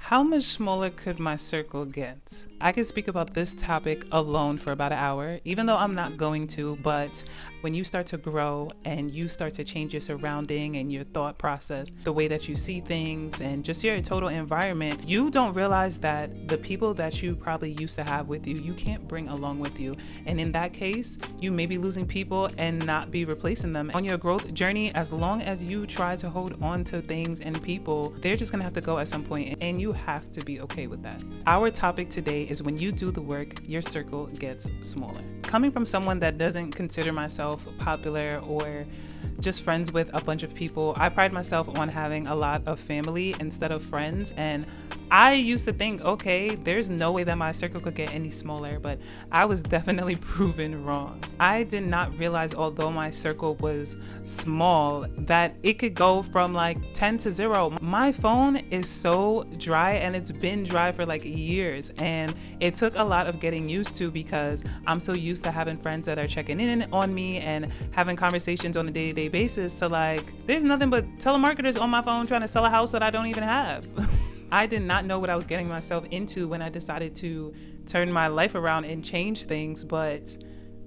How much smaller could my circle get? I could speak about this topic alone for about an hour, even though I'm not going to. But when you start to grow and you start to change your surrounding and your thought process, the way that you see things, and just your total environment, you don't realize that the people that you probably used to have with you, you can't bring along with you. And in that case, you may be losing people and not be replacing them. On your growth journey, as long as you try to hold on to things and people, they're just going to have to go at some point, and you have to be okay with that. Our topic today is when you do the work, your circle gets smaller. Coming from someone that doesn't consider myself popular or just friends with a bunch of people, I pride myself on having a lot of family instead of friends. And I used to think, okay, there's no way that my circle could get any smaller, but I was definitely proven wrong. I did not realize, although my circle was small, that it could go from like 10 to 0. My phone is so dry, and it's been dry for like years, and it took a lot of getting used to because I'm so used to having friends that are checking in on me and having conversations on a day-to-day basis to like, there's nothing but telemarketers on my phone trying to sell a house that I don't even have. I did not know what I was getting myself into when I decided to turn my life around and change things, but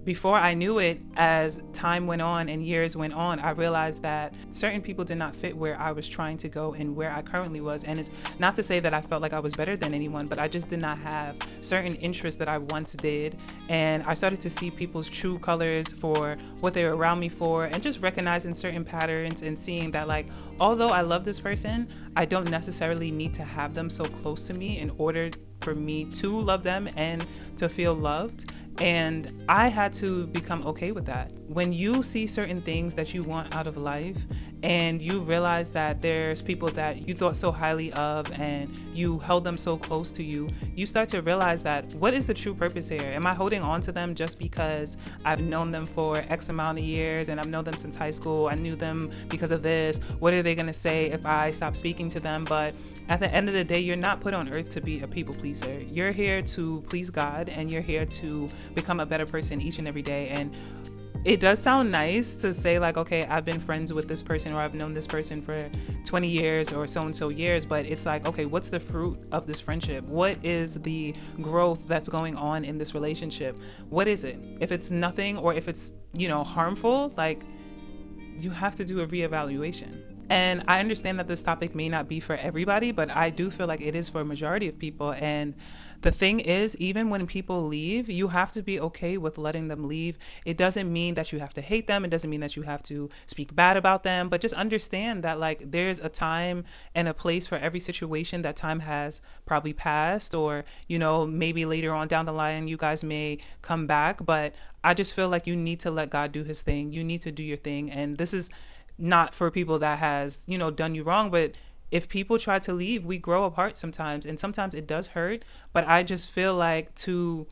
before I knew it, as time went on and years went on, I realized that certain people did not fit where I was trying to go and where I currently was. And it's not to say that I felt like I was better than anyone, but I just did not have certain interests that I once did. And I started to see people's true colors for what they were around me for, and just recognizing certain patterns and seeing that, like, although I love this person, I don't necessarily need to have them so close to me in order for me to love them and to feel loved. And I had to become okay with that. When you see certain things that you want out of life and you realize that there's people that you thought so highly of and you held them so close to you, you start to realize that what is the true purpose here? Am I holding on to them just because I've known them for X amount of years and I've known them since high school? I knew them because of this. What are they going to say if I stop speaking to them? But at the end of the day, you're not put on earth to be a people pleaser. You're here to please God, and you're here to become a better person each and every day. And it does sound nice to say like, okay, I've been friends with this person, or I've known this person for 20 years or so and so years, but it's like, okay, what's the fruit of this friendship? What is the growth that's going on in this relationship? What is it? If it's nothing, or if it's, harmful, like, you have to do a reevaluation. And I understand that this topic may not be for everybody, but I do feel like it is for a majority of people. And the thing is, even when people leave, you have to be okay with letting them leave. It doesn't mean that you have to hate them. It doesn't mean that you have to speak bad about them, but just understand that, like, there's a time and a place for every situation. That time has probably passed, or, maybe later on down the line, you guys may come back. But I just feel like you need to let God do his thing. You need to do your thing. And this is not for people that has, done you wrong, but if people try to leave, we grow apart sometimes, and sometimes it does hurt. But I just feel like to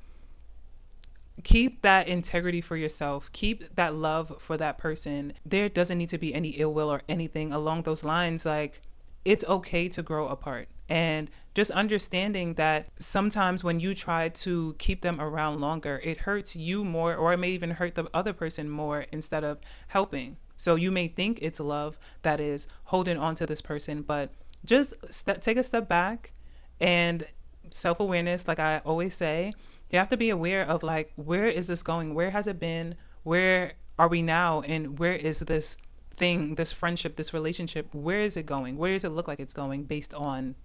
keep that integrity for yourself, keep that love for that person. There doesn't need to be any ill will or anything along those lines. Like, it's okay to grow apart. And just understanding that sometimes when you try to keep them around longer, it hurts you more, or it may even hurt the other person more instead of helping. So you may think it's love that is holding on to this person, but just take a step back, and self-awareness, like I always say, you have to be aware of, like, where is this going? Where has it been? Where are we now? And where is this thing, this friendship, this relationship, where is it going? Where does it look like it's going based on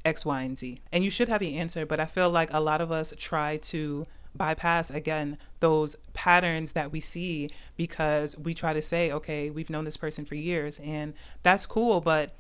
X, Y, and Z? And you should have the answer, but I feel like a lot of us try to bypass, again, those patterns that we see, because we try to say, okay, we've known this person for years, and that's cool, but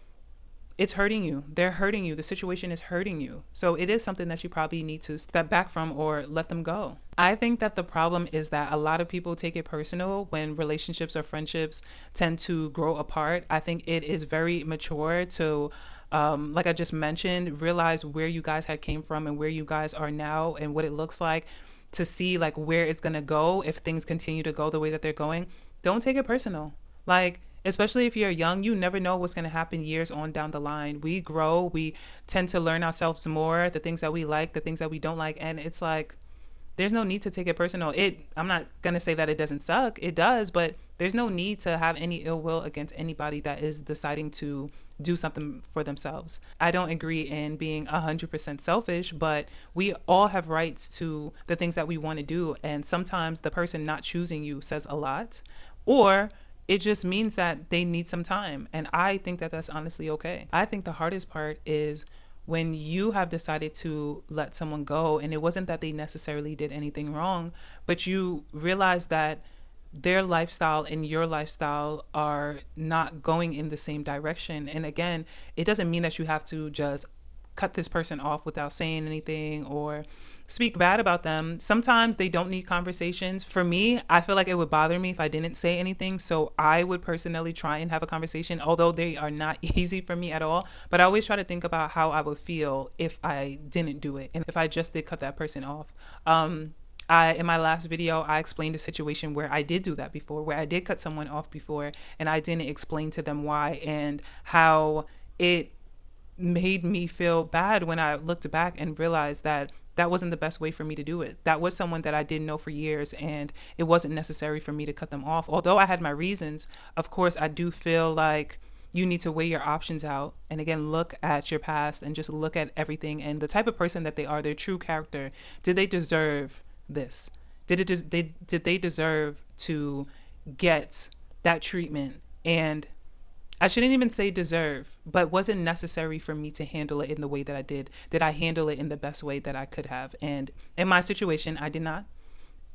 it's hurting you. They're hurting you. The situation is hurting you. So it is something that you probably need to step back from or let them go. I think that the problem is that a lot of people take it personal when relationships or friendships tend to grow apart. I think it is very mature to, like I just mentioned, realize where you guys had came from and where you guys are now and what it looks like, to see like where it's going to go if things continue to go the way that they're going. Don't take it personal. Like, especially if you're young, you never know what's going to happen years on down the line. We grow, we tend to learn ourselves more, the things that we like, the things that we don't like. And it's like, there's no need to take it personal. I'm not going to say that it doesn't suck. It does, but there's no need to have any ill will against anybody that is deciding to do something for themselves. I don't agree in being 100% selfish, but we all have rights to the things that we want to do. And sometimes the person not choosing you says a lot, or it just means that they need some time. And I think that that's honestly okay. I think the hardest part is when you have decided to let someone go, and it wasn't that they necessarily did anything wrong, but you realize that their lifestyle and your lifestyle are not going in the same direction. And again, it doesn't mean that you have to just cut this person off without saying anything or speak bad about them. Sometimes they don't need conversations. For me, I feel like it would bother me if I didn't say anything. So I would personally try and have a conversation, although they are not easy for me at all. But I always try to think about how I would feel if I didn't do it and if I just did cut that person off. In my last video, I explained a situation where I did do that before, where I did cut someone off before, and I didn't explain to them why and how it made me feel bad when I looked back and realized that that wasn't the best way for me to do it. That was someone that I didn't know for years, and it wasn't necessary for me to cut them off. Although I had my reasons, of course, I do feel like you need to weigh your options out and again look at your past and just look at everything and the type of person that they are, their true character. Did they deserve this? Did they deserve to get that treatment? And I shouldn't even say deserve, but was it necessary for me to handle it in the way that I did? Did I handle it in the best way that I could have? And in my situation, I did not.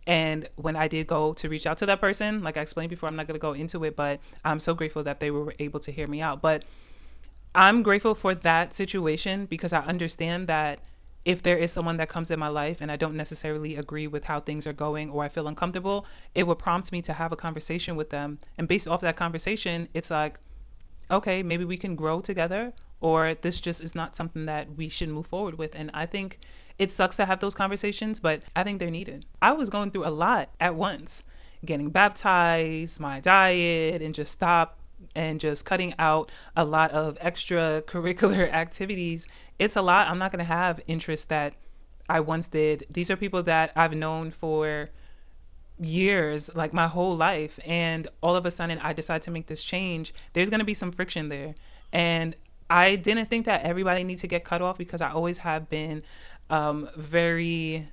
And when I did go to reach out to that person, like I explained before, I'm not going to go into it, but I'm so grateful that they were able to hear me out. But I'm grateful for that situation because I understand that if there is someone that comes in my life and I don't necessarily agree with how things are going or I feel uncomfortable, it would prompt me to have a conversation with them. And based off that conversation, it's like, okay, maybe we can grow together, or this just is not something that we should move forward with. And I think it sucks to have those conversations, but I think they're needed. I was going through a lot at once, getting baptized, my diet, and just stop and just cutting out a lot of extracurricular activities. It's a lot. I'm not going to have interests that I once did. These are people that I've known for years, like my whole life, and all of a sudden I decide to make this change. There's going to be some friction there. And I didn't think that everybody needs to get cut off because I always have been very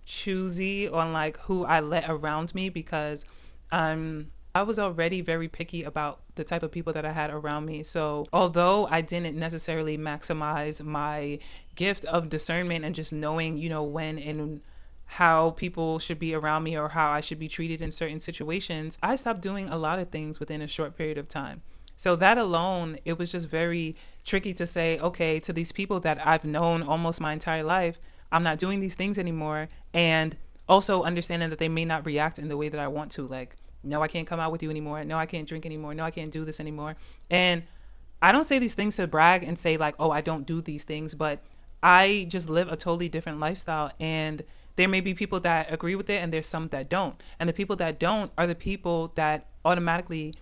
choosy on like who I let around me because I was already very picky about the type of people that I had around me. So although I didn't necessarily maximize my gift of discernment and just knowing, when and how people should be around me or how I should be treated in certain situations, I stopped doing a lot of things within a short period of time. So that alone, it was just very tricky to say, okay, to these people that I've known almost my entire life, I'm not doing these things anymore. And also understanding that they may not react in the way that I want to. Like, no, I can't come out with you anymore. No, I can't drink anymore. No, I can't do this anymore. And I don't say these things to brag and say like, oh, I don't do these things, but I just live a totally different lifestyle. And there may be people that agree with it and there's some that don't. And the people that don't are the people that automatically,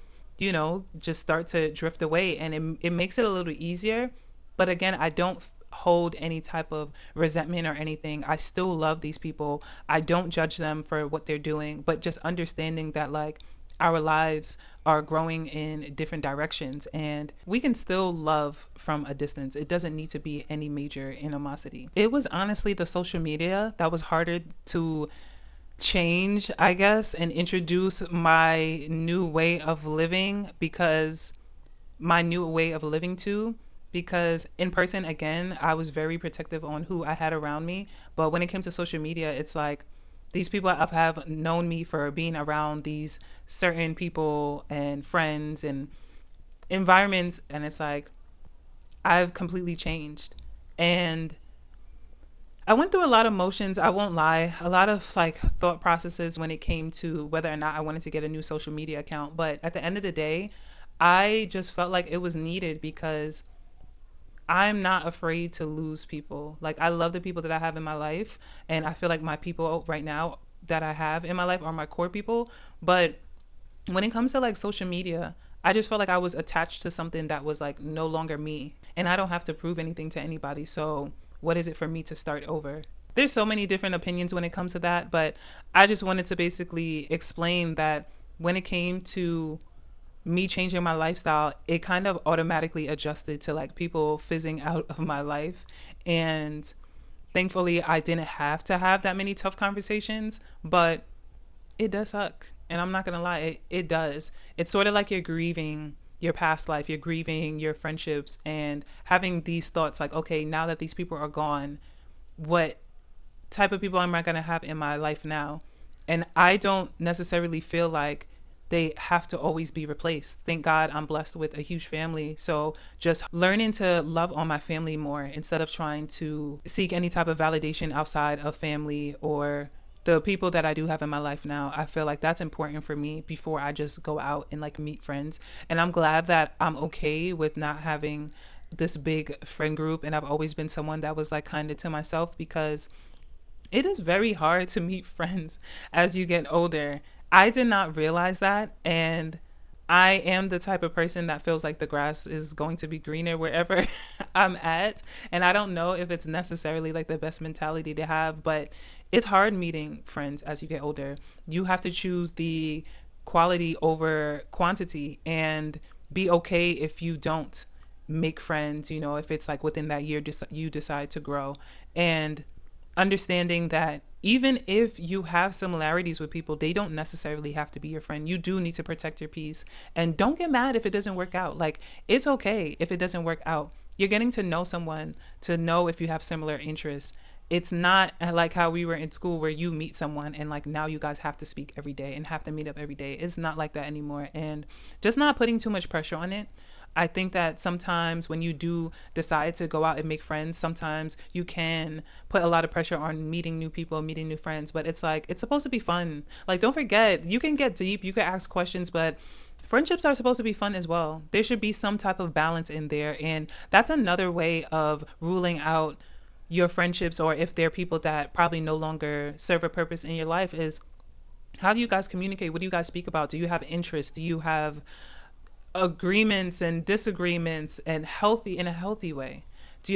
just start to drift away. And it makes it a little easier. But again, I don't hold any type of resentment or anything. I still love these people. I don't judge them for what they're doing, but just understanding that like our lives are growing in different directions and we can still love from a distance. It doesn't need to be any major animosity. It was honestly the social media that was harder to change, I guess, and introduce my new way of living because in person, again, I was very protective on who I had around me. But when it came to social media, it's like these people have known me for being around these certain people and friends and environments. And it's like I've completely changed. And I went through a lot of emotions, I won't lie, a lot of like thought processes when it came to whether or not I wanted to get a new social media account. But at the end of the day, I just felt like it was needed because I'm not afraid to lose people. Like I love the people that I have in my life, and I feel like my people right now that I have in my life are my core people. But when it comes to like social media, I just felt like I was attached to something that was like no longer me, and I don't have to prove anything to anybody. So what is it for me to start over? there's so many different opinions when it comes to that, but I just wanted to basically explain that when it came to me changing my lifestyle, it kind of automatically adjusted to like people fizzing out of my life. And thankfully, I didn't have to have that many tough conversations, but it does suck. And I'm not going to lie, it does. It's sort of like you're grieving your past life, you're grieving your friendships, and having these thoughts like, okay, now that these people are gone, what type of people am I going to have in my life now? And I don't necessarily feel like they have to always be replaced. Thank God I'm blessed with a huge family. So just learning to love on my family more instead of trying to seek any type of validation outside of family or the people that I do have in my life now. I feel like that's important for me before I just go out and like meet friends. And I'm glad that I'm okay with not having this big friend group. And I've always been someone that was like kind of to myself because it is very hard to meet friends as you get older. I did not realize that, and I am the type of person that feels like the grass is going to be greener wherever I'm at. And I don't know if it's necessarily like the best mentality to have, but it's hard meeting friends as you get older. You have to choose the quality over quantity and be okay if you don't make friends, if it's like within that year you decide to grow. And understanding that even if you have similarities with people, they don't necessarily have to be your friend. You do need to protect your peace. And don't get mad if it doesn't work out. Like, it's okay if it doesn't work out. You're getting to know someone to know if you have similar interests. It's not like how we were in school where you meet someone and like now you guys have to speak every day and have to meet up every day. It's not like that anymore. And just not putting too much pressure on it. I think that sometimes when you do decide to go out and make friends, sometimes you can put a lot of pressure on meeting new people, meeting new friends, but it's like it's supposed to be fun. Like, don't forget, you can get deep, you can ask questions, but friendships are supposed to be fun as well. There should be some type of balance in there, and that's another way of ruling out your friendships or if they're people that probably no longer serve a purpose in your life is how do you guys communicate? What do you guys speak about? Do you have interests? Do you have agreements and disagreements and healthy in a healthy way?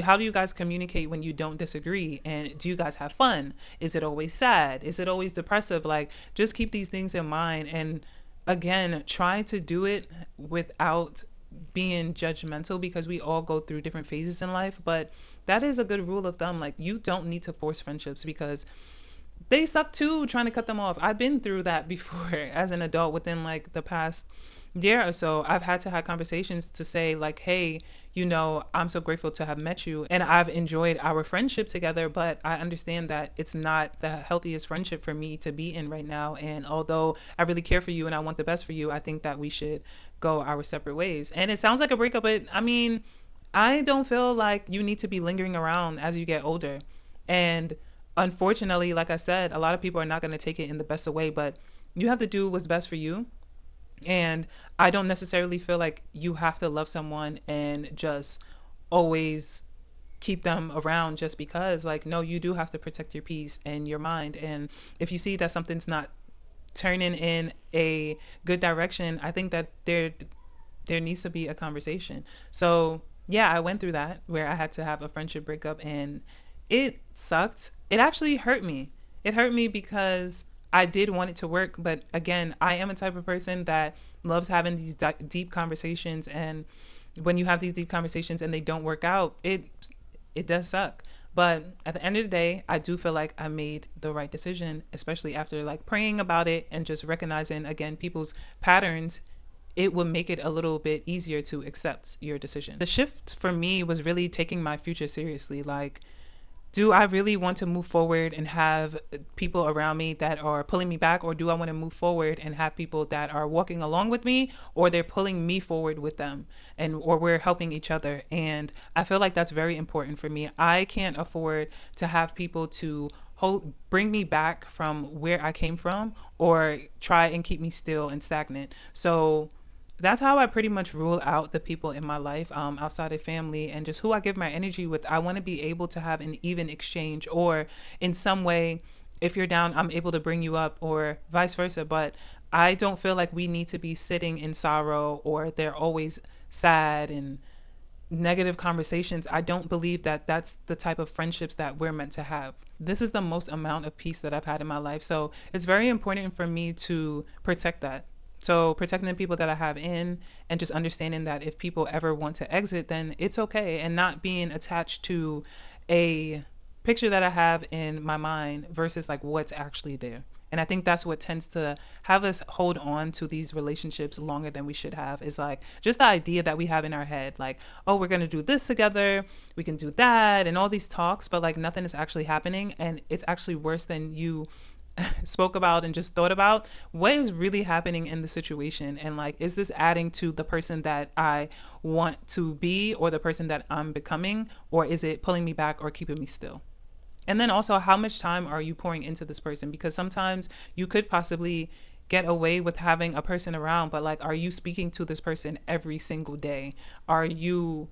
How do you guys communicate when you don't disagree? And do you guys have fun? Is it always sad? Is it always depressive? Like, just keep these things in mind. And again, try to do it without being judgmental because we all go through different phases in life. But that is a good rule of thumb. Like, you don't need to force friendships because they suck too, trying to cut them off. I've been through that before as an adult within like the past year or so. I've had to have conversations to say like, hey, I'm so grateful to have met you and I've enjoyed our friendship together, but I understand that it's not the healthiest friendship for me to be in right now. And although I really care for you and I want the best for you, I think that we should go our separate ways. And it sounds like a breakup, but I mean, I don't feel like you need to be lingering around as you get older. And unfortunately, like I said, a lot of people are not going to take it in the best of way, but you have to do what's best for you. And I don't necessarily feel like you have to love someone and just always keep them around just because. Like, no, you do have to protect your peace and your mind. And if you see that something's not turning in a good direction, I think that there needs to be a conversation. So yeah, I went through that where I had to have a friendship breakup and it sucked. It actually hurt me. It hurt me because I did want it to work, but again, I am a type of person that loves having these deep conversations, and when you have these deep conversations and they don't work out, it does suck. But at the end of the day, I do feel like I made the right decision, especially after like praying about it and just recognizing again people's patterns. It will make it a little bit easier to accept your decision. The shift for me was really taking my future seriously. Like, do I really want to move forward and have people around me that are pulling me back, or do I want to move forward and have people that are walking along with me, or they're pulling me forward with them, and or we're helping each other? And I feel like that's very important for me. I can't afford to have people to bring me back from where I came from or try and keep me still and stagnant. So that's how I pretty much rule out the people in my life, outside of family and just who I give my energy with. I want to be able to have an even exchange, or in some way, if you're down, I'm able to bring you up, or vice versa. But I don't feel like we need to be sitting in sorrow or they're always sad and negative conversations, I don't believe that that's the type of friendships that we're meant to have. This is the most amount of peace that I've had in my life. So it's very important for me to protect that. So protecting the people that I have in, and just understanding that if people ever want to exit, then it's okay, and not being attached to a picture that I have in my mind versus like what's actually there. And I think that's what tends to have us hold on to these relationships longer than we should have, is like just the idea that we have in our head, like, oh, we're going to do this together, we can do that, and all these talks, but like nothing is actually happening. And it's actually worse than you spoke about and just thought about. What is really happening in the situation, and like, is this adding to the person that I want to be or the person that I'm becoming, or is it pulling me back or keeping me still? And then also, how much time are you pouring into this person? Because sometimes you could possibly get away with having a person around, but like, are you speaking to this person every single day? Are you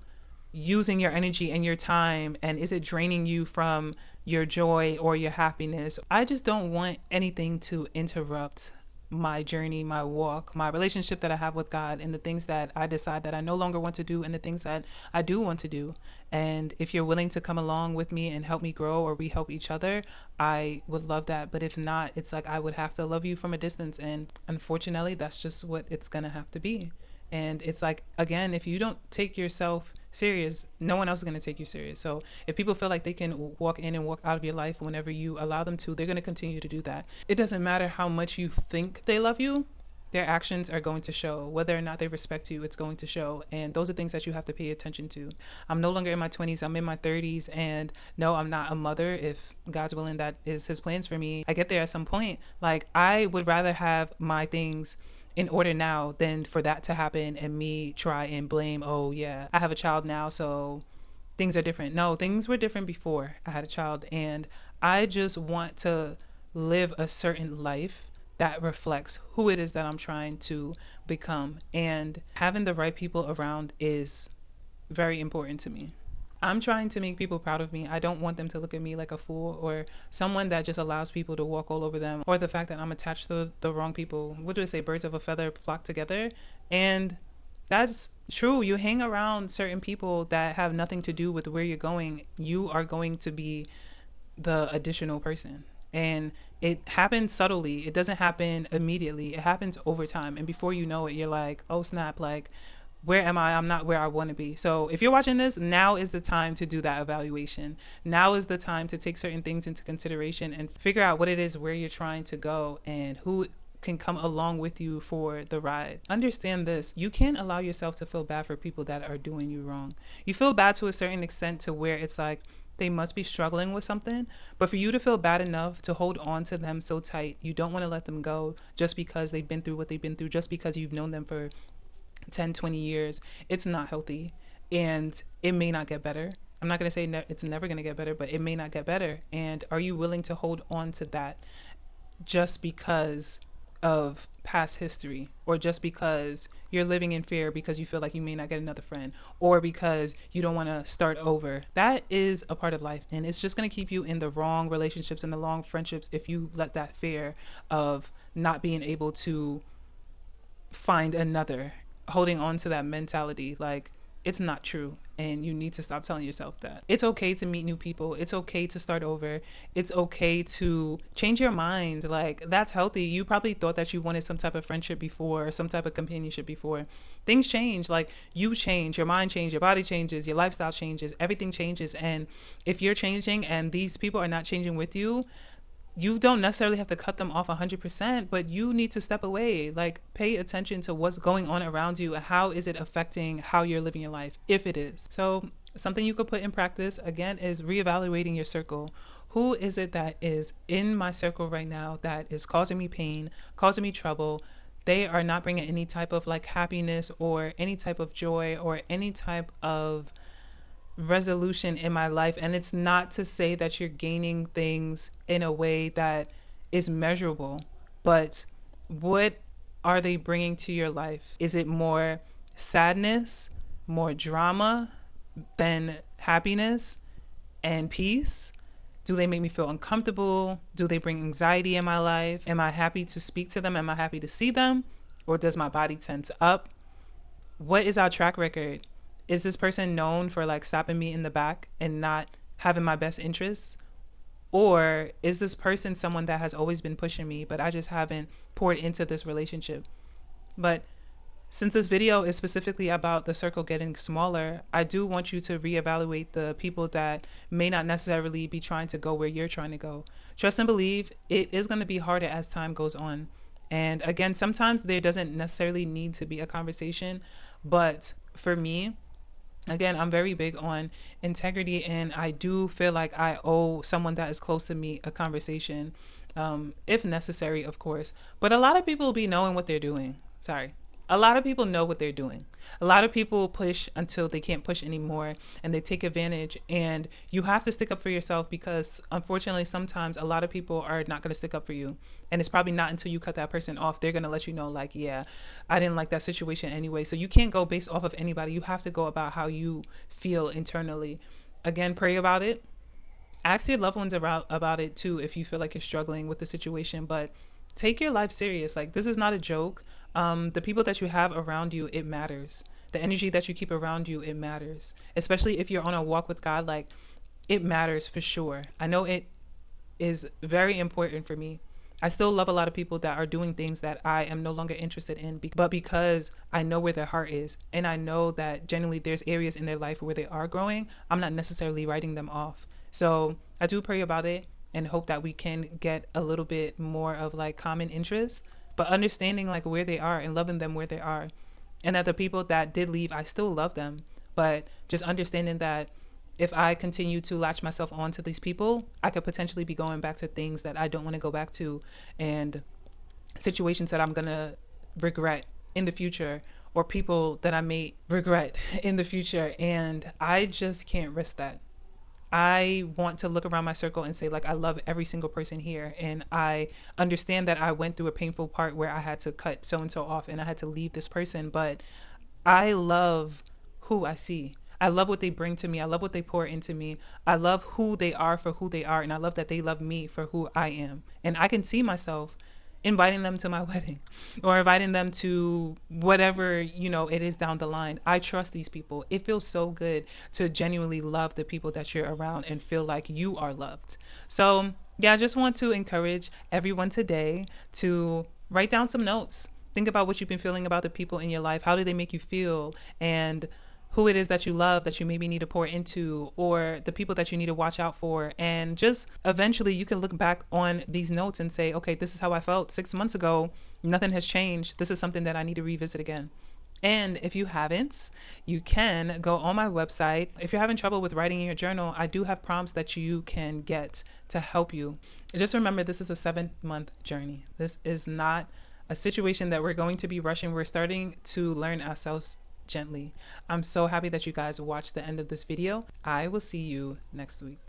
using your energy and your time, and is it draining you from your joy or your happiness? I just don't want anything to interrupt my journey, my walk, my relationship that I have with God, and the things that I decide that I no longer want to do, and the things that I do want to do. And if you're willing to come along with me and help me grow, or we help each other, I would love that. But if not, it's like I would have to love you from a distance. And unfortunately, that's just what it's going to have to be. And it's like, again, if you don't take yourself serious, no one else is going to take you serious. So if people feel like they can walk in and walk out of your life whenever you allow them to, they're going to continue to do that. It doesn't matter how much you think they love you. Their actions are going to show. Whether or not they respect you, it's going to show. And those are things that you have to pay attention to. I'm no longer in my 20s, I'm in my 30s. And no, I'm not a mother. If God's willing, that is his plans for me, I get there at some point. Like, I would rather have my things in order now than for that to happen and me try and blame, oh yeah, I have a child now, so things are different. No, things were different before I had a child. And I just want to live a certain life that reflects who it is that I'm trying to become. And having the right people around is very important to me. I'm trying to make people proud of me. I don't want them to look at me like a fool, or someone that just allows people to walk all over them, or the fact that I'm attached to the wrong people. What do they say? Birds of a feather flock together. And that's true. You hang around certain people that have nothing to do with where you're going, you are going to be the additional person. And it happens subtly. It doesn't happen immediately. It happens over time. And before you know it, you're like, oh snap, like, where am I? I'm not where I want to be. So if you're watching this, now is the time to do that evaluation. Now is the time to take certain things into consideration and figure out what it is, where you're trying to go, and who can come along with you for the ride. Understand this. You can't allow yourself to feel bad for people that are doing you wrong. You feel bad to a certain extent, to where it's like they must be struggling with something. But for you to feel bad enough to hold on to them so tight, you don't want to let them go just because they've been through what they've been through, just because you've known them for 10, 20 years. It's not healthy, and it may not get better. I'm not going to say it's never going to get better, but it may not get better. And are you willing to hold on to that just because of past history, or just because you're living in fear because you feel like you may not get another friend, or because you don't want to start over? That is a part of life, and it's just going to keep you in the wrong relationships and the wrong friendships if you let that fear of not being able to find another, holding on to that mentality. Like, it's not true, and you need to stop telling yourself that. It's okay to meet new people. It's okay to start over. It's okay to change your mind. Like, that's healthy. You probably thought that you wanted some type of friendship before, or some type of companionship before. Things change. Like, you change, your mind changes, your body changes, your lifestyle changes, everything changes. And if you're changing and these people are not changing with you, you don't necessarily have to cut them off 100%, but you need to step away. Like, pay attention to what's going on around you and how is it affecting how you're living your life, if it is. So something you could put in practice, again, is reevaluating your circle. Who is it that is in my circle right now that is causing me pain, causing me trouble? They are not bringing any type of like happiness or any type of joy or any type of resolution in my life. And it's not to say that you're gaining things in a way that is measurable, but what are they bringing to your life? Is it more sadness, more drama than happiness and peace? Do they make me feel uncomfortable? Do they bring anxiety in my life? Am I happy to speak to them? Am I happy to see them? Or does my body tense up? What is our track record? Is this person known for like stabbing me in the back and not having my best interests? Or is this person someone that has always been pushing me, but I just haven't poured into this relationship? But since this video is specifically about the circle getting smaller, I do want you to reevaluate the people that may not necessarily be trying to go where you're trying to go. Trust and believe it is going to be harder as time goes on. And again, sometimes there doesn't necessarily need to be a conversation, but for me, again, I'm very big on integrity, and I do feel like I owe someone that is close to me a conversation, if necessary, of course. But a lot of people be knowing what they're doing. Sorry. A lot of people know what they're doing. A lot of people push until they can't push anymore and they take advantage. And you have to stick up for yourself because, unfortunately, sometimes a lot of people are not going to stick up for you. And it's probably not until you cut that person off, they're going to let you know, like, yeah, I didn't like that situation anyway. So you can't go based off of anybody. You have to go about how you feel internally. Again, pray about it. Ask your loved ones about it too if you feel like you're struggling with the situation. But take your life serious. Like, this is not a joke. The people that you have around you, it matters. The energy that you keep around you, it matters. Especially if you're on a walk with God, like, it matters for sure. I know it is very important for me. I still love a lot of people that are doing things that I am no longer interested in, but because I know where their heart is and I know that generally there's areas in their life where they are growing, I'm not necessarily writing them off. So I do pray about it and hope that we can get a little bit more of like common interests, but understanding like where they are and loving them where they are. And that the people that did leave, I still love them, but just understanding that if I continue to latch myself on to these people, I could potentially be going back to things that I don't want to go back to and situations that I'm going to regret in the future or people that I may regret in the future. And I just can't risk that. I want to look around my circle and say, like, I love every single person here. And I understand that I went through a painful part where I had to cut so and so off and I had to leave this person. But I love who I see. I love what they bring to me. I love what they pour into me. I love who they are for who they are. And I love that they love me for who I am. And I can see myself inviting them to my wedding or inviting them to whatever, it is down the line. I trust these people. It feels so good to genuinely love the people that you're around and feel like you are loved. So, yeah, I just want to encourage everyone today to write down some notes. Think about what you've been feeling about the people in your life. How do they make you feel? And who it is that you love that you maybe need to pour into, or the people that you need to watch out for. And just eventually you can look back on these notes and say, okay, this is how I felt 6 months ago. Nothing has changed. This is something that I need to revisit again. And if you haven't, you can go on my website. If you're having trouble with writing in your journal, I do have prompts that you can get to help you. Just remember, this is a 7-month journey. This is not a situation that we're going to be rushing. We're starting to learn ourselves gently. I'm so happy that you guys watched the end of this video. I will see you next week.